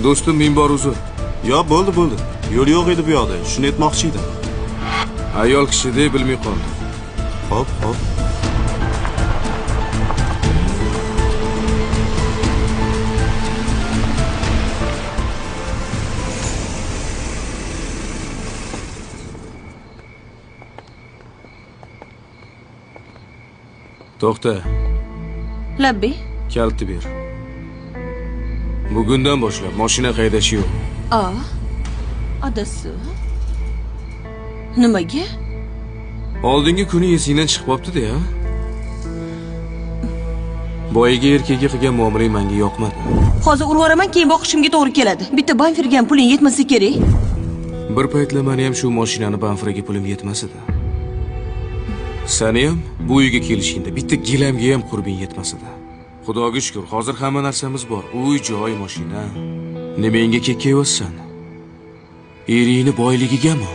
Do'stim men bor uzr. Yo, bo'ldi. Yo'l yo'q edi bu yoqda. Shuni aytmoqchi edim. Ayol kishi deb bilmay qoldi. Hop. To'xta, Labbi. kaliti ber. Bugundan boshlab mashina haydashi yo'q. Adasi. Nimaga? Oldingi kuni esingdan chiqib qopti-da. Boyaga erkakka qilgan muomalang menga yoqmadi. Hozir urvaraman, keyin boqishimga to'g'ri keladi. Bitta banfirgan puling yetmasa kerak. Bir paytlar meni ham shu mashinani banfiraga pulim yetmas edi. Seni ham bu uyga kelishingda bitta gilamga ham qurbing yetmas edi. Xudoga shukr, hozir hamma narsamiz bor. Uy, joy, mashina. Nima menga kekkayapsan? Eringni boyligigami?